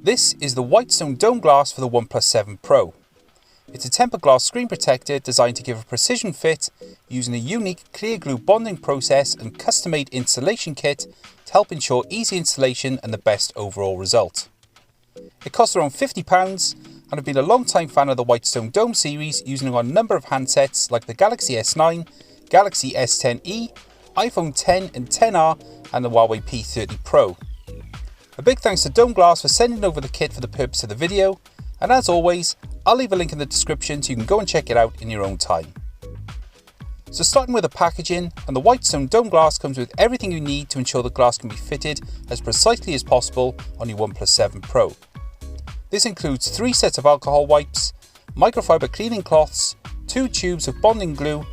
This is the Whitestone Dome Glass for the OnePlus 7 Pro. It's a tempered glass screen protector designed to give a precision fit using a unique clear glue bonding process and custom-made installation kit to help ensure easy installation and the best overall result. It costs around £50 and I've been a long-time fan of the Whitestone Dome series, using it on a number of handsets like the Galaxy S9, Galaxy S10e, iPhone 10 and 10R and the Huawei P30 Pro. A big thanks to Dome Glass for sending over the kit for the purpose of the video, and as always, I'll leave a link in the description so you can go and check it out in your own time. So starting with the packaging, and the Whitestone Dome Glass comes with everything you need to ensure the glass can be fitted as precisely as possible on your OnePlus 7 Pro. This includes 3 sets of alcohol wipes, microfiber cleaning cloths, 2 tubes of bonding glue,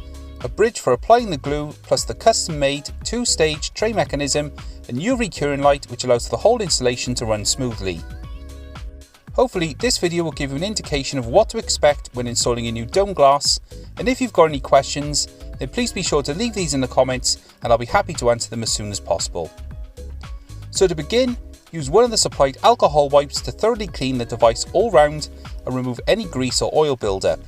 a bridge for applying the glue, plus the custom-made 2-stage tray mechanism and UV curing light which allows the whole installation to run smoothly. Hopefully this video will give you an indication of what to expect when installing a new Dome Glass, and if you've got any questions then please be sure to leave these in the comments and I'll be happy to answer them as soon as possible. So to begin, use one of the supplied alcohol wipes to thoroughly clean the device all round and remove any grease or oil buildup.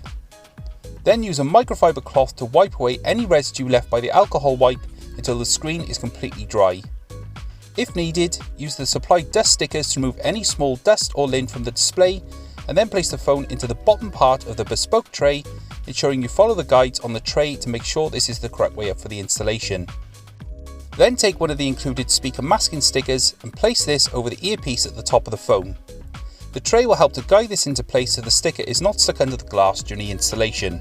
Then use a microfiber cloth to wipe away any residue left by the alcohol wipe until the screen is completely dry. If needed, use the supplied dust stickers to remove any small dust or lint from the display, and then place the phone into the bottom part of the bespoke tray, ensuring you follow the guides on the tray to make sure this is the correct way up for the installation. Then take one of the included speaker masking stickers and place this over the earpiece at the top of the phone. The tray will help to guide this into place so the sticker is not stuck under the glass during the installation.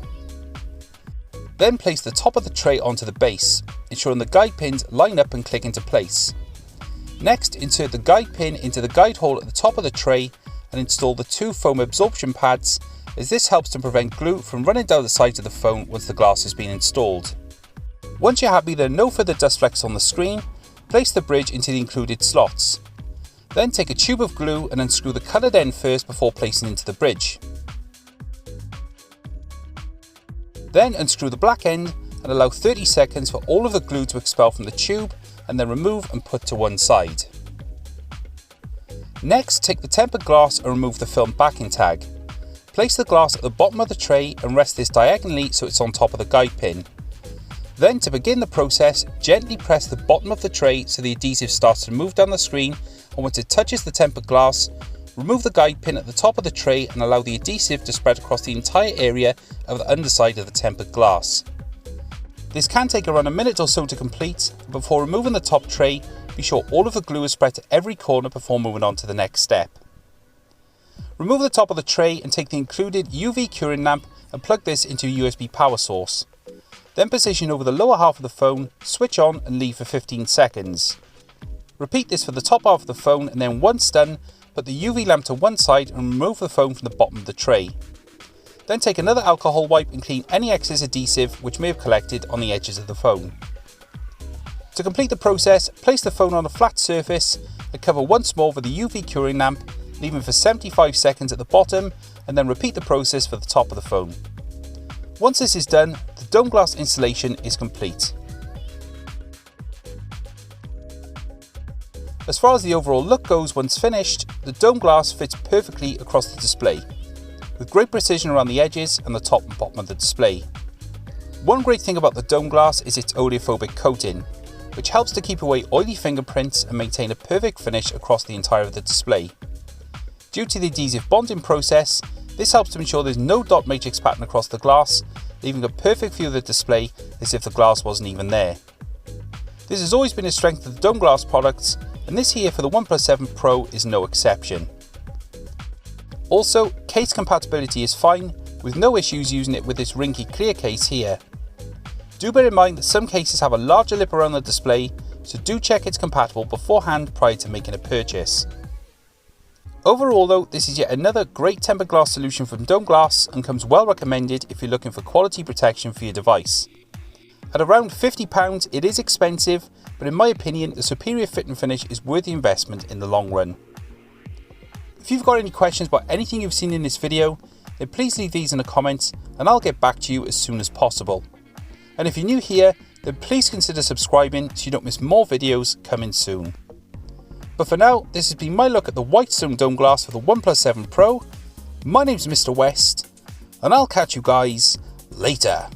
Then place the top of the tray onto the base, ensuring the guide pins line up and click into place. Next, insert the guide pin into the guide hole at the top of the tray and install the 2 foam absorption pads, as this helps to prevent glue from running down the sides of the phone once the glass has been installed. Once you're happy there are no further dust flecks on the screen, place the bridge into the included slots. Then take a tube of glue and unscrew the coloured end first before placing into the bridge. Then unscrew the black end and allow 30 seconds for all of the glue to expel from the tube, and then remove and put to one side. Next, take the tempered glass and remove the film backing tag. Place the glass at the bottom of the tray and rest this diagonally so it's on top of the guide pin. Then to begin the process, gently press the bottom of the tray so the adhesive starts to move down the screen, and once it touches the tempered glass, remove the guide pin at the top of the tray and allow the adhesive to spread across the entire area of the underside of the tempered glass. This can take around a minute or so to complete. Before removing the top tray, be sure all of the glue is spread to every corner before moving on to the next step. Remove the top of the tray and take the included UV curing lamp and plug this into a USB power source. Then position over the lower half of the phone, switch on and leave for 15 seconds. Repeat this for the top half of the phone, and then once done, put the UV lamp to one side and remove the phone from the bottom of the tray. Then take another alcohol wipe and clean any excess adhesive which may have collected on the edges of the phone. To complete the process, place the phone on a flat surface and cover once more with the UV curing lamp, leaving for 75 seconds at the bottom, and then repeat the process for the top of the phone. Once this is done, the Dome Glass installation is complete. As far as the overall look goes once finished, the Dome Glass fits perfectly across the display, with great precision around the edges and the top and bottom of the display. One great thing about the Dome Glass is its oleophobic coating, which helps to keep away oily fingerprints and maintain a perfect finish across the entire of the display. Due to the adhesive bonding process, this helps to ensure there's no dot matrix pattern across the glass, leaving a perfect view of the display as if the glass wasn't even there. This has always been a strength of the Dome Glass products, and this here for the OnePlus 7 Pro is no exception. Also, case compatibility is fine, with no issues using it with this wrinkly clear case here. Do bear in mind that some cases have a larger lip around the display, so do check it's compatible beforehand prior to making a purchase. Overall though, this is yet another great tempered glass solution from Dome Glass and comes well recommended if you're looking for quality protection for your device. At around £50 it is expensive, but in my opinion the superior fit and finish is worth the investment in the long run. If you've got any questions about anything you've seen in this video, then please leave these in the comments and I'll get back to you as soon as possible. And if you're new here, then please consider subscribing so you don't miss more videos coming soon. But for now, this has been my look at the Whitestone Dome Glass for the OnePlus 7 Pro. My name's Mr. West, and I'll catch you guys later.